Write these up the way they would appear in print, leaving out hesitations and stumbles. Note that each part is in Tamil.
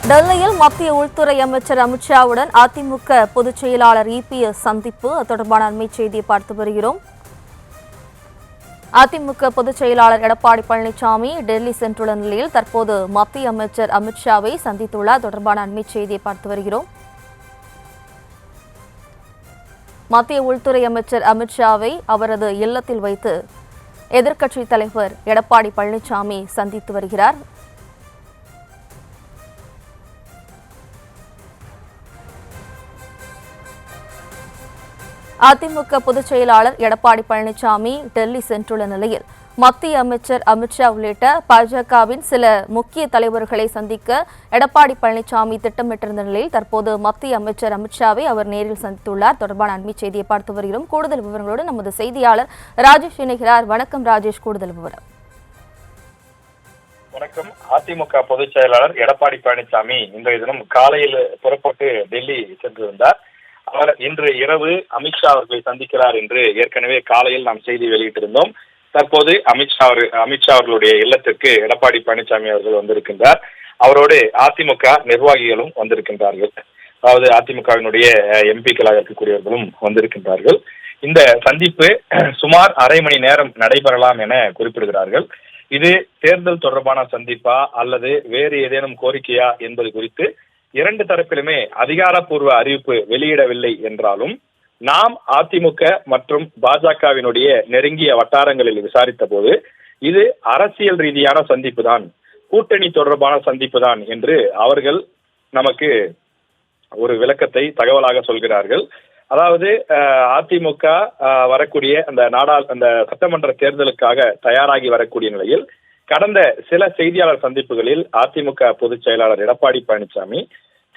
டெல்லியில் மத்திய உள்துறை அமைச்சர் அமித்ஷாவுடன் அதிமுக பொதுச் செயலாளர் இபிஎஸ் சந்திப்பு தொடர்பான அண்மை செய்தியை பார்த்து வருகிறோம். அதிமுக பொதுச் செயலாளர் எடப்பாடி பழனிசாமி டெல்லி சென்றுள்ள நிலையில் தற்போது மத்திய அமைச்சர் அமித்ஷாவை சந்தித்துள்ளார். தொடர்பான அண்மை செய்தியை பார்த்து வருகிறோம். மத்திய உள்துறை அமைச்சர் அமித்ஷாவை அவரது இல்லத்தில் வைத்து எதிர்க்கட்சித் தலைவர் எடப்பாடி பழனிசாமி சந்தித்து வருகிறார். அதிமுக பொதுச் செயலாளர் எடப்பாடி பழனிசாமி டெல்லி சென்றுள்ள நிலையில் மத்திய அமைச்சர் அமித்ஷா உள்ளிட்ட பாஜகவின் சில முக்கிய தலைவர்களை சந்திக்க எடப்பாடி பழனிசாமி திட்டமிட்டிருந்த நிலையில் தற்போது மத்திய அமைச்சர் அமித்ஷாவை அவர் நேரில் சந்தித்துள்ளார். தொடர்பான அண்மை செய்தியை பார்த்து வருகிறோம். கூடுதல் விவரங்களோடு நமது செய்தியாளர் ராஜேஷ் இணைகிறார். வணக்கம் ராஜேஷ், கூடுதல் விவரம். வணக்கம். அதிமுக பொதுச் செயலாளர் எடப்பாடி பழனிசாமி இன்றைய தினம் காலையில் புறப்பட்டு டெல்லி சென்றிருந்தார். அவர் இன்று இரவு அமித்ஷா அவர்களை சந்திக்கிறார் என்று ஏற்கனவே காலையில் நாம் செய்தி வெளியிட்டிருந்தோம். தற்போது அமித்ஷா அவர்களுடைய இல்லத்திற்கு எடப்பாடி பழனிசாமி அவர்கள் வந்திருக்கின்றார். அவரோடு அதிமுக நிர்வாகிகளும் வந்திருக்கின்றார்கள். அதாவது அதிமுகவினுடைய எம்பிக்களாக இருக்கக்கூடியவர்களும் வந்திருக்கின்றார்கள். இந்த சந்திப்பு சுமார் அரை மணி நேரம் நடைபெறலாம் என குறிப்பிடுகிறார்கள். இது தேர்தல் தொடர்பான சந்திப்பா அல்லது வேறு ஏதேனும் கோரிக்கையா என்பது குறித்து இரண்டு தரப்பிலுமே அதிகாரப்பூர்வ அறிவிப்பு வெளியிடவில்லை என்றாலும் நாம் அதிமுக மற்றும் பாஜகவினுடைய நெருங்கிய வட்டாரங்களில் விசாரித்த போது இது அரசியல் ரீதியான சந்திப்பு தான், கூட்டணி தொடர்பான சந்திப்பு தான் என்று அவர்கள் நமக்கு ஒரு விளக்கத்தை தகவலாக சொல்கிறார்கள். அதாவது அதிமுக வரக்கூடிய அந்த சட்டமன்ற தேர்தலுக்காக தயாராகி வரக்கூடிய நிலையில் கடந்த சில செய்தியாளர் சந்திப்புகளில் அதிமுக பொதுச் செயலாளர் எடப்பாடி பழனிசாமி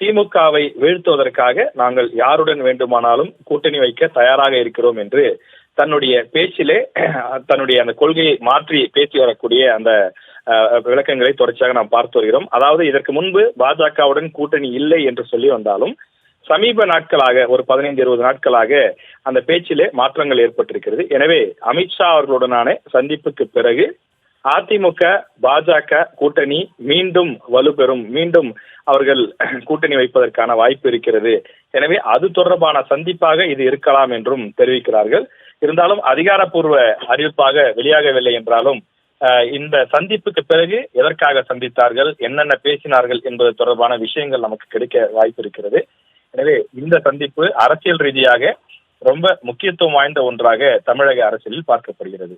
திமுகவை வீழ்த்துவதற்காக நாங்கள் யாருடன் வேண்டுமானாலும் கூட்டணி வைக்க தயாராக இருக்கிறோம் என்று தன்னுடைய பேச்சிலே தன்னுடைய அந்த கொள்கையை மாற்றி பேசி வரக்கூடிய அந்த விளக்கங்களை தொடர்ச்சியாக நாம் பார்த்து வருகிறோம். அதாவது இதற்கு முன்பு பாஜகவுடன் கூட்டணி இல்லை என்று சொல்லி வந்தாலும் சமீப நாட்களாக ஒரு 15-20 நாட்களாக அந்த பேச்சிலே மாற்றங்கள் ஏற்பட்டிருக்கிறது. எனவே அமித்ஷா அவர்களுடனான சந்திப்புக்கு பிறகு அதிமுக பாஜக கூட்டணி மீண்டும் வலுப்பெறும், மீண்டும் அவர்கள் கூட்டணி வைப்பதற்கான வாய்ப்பு இருக்கிறது. எனவே அது தொடர்பான சந்திப்பாக இது இருக்கலாம் என்றும் தெரிவிக்கிறார்கள். இருந்தாலும் அதிகாரப்பூர்வ அறிவிப்பாக வெளியாகவில்லை என்றாலும் இந்த சந்திப்புக்கு பிறகு எதற்காக சந்தித்தார்கள், என்னென்ன பேசினார்கள் என்பது தொடர்பான விஷயங்கள் நமக்கு கிடைக்க வாய்ப்பு இருக்கிறது. எனவே இந்த சந்திப்பு அரசியல் ரீதியாக ரொம்ப முக்கியத்துவம் வாய்ந்த ஒன்றாக தமிழக அரசியலில் பார்க்கப்படுகிறது.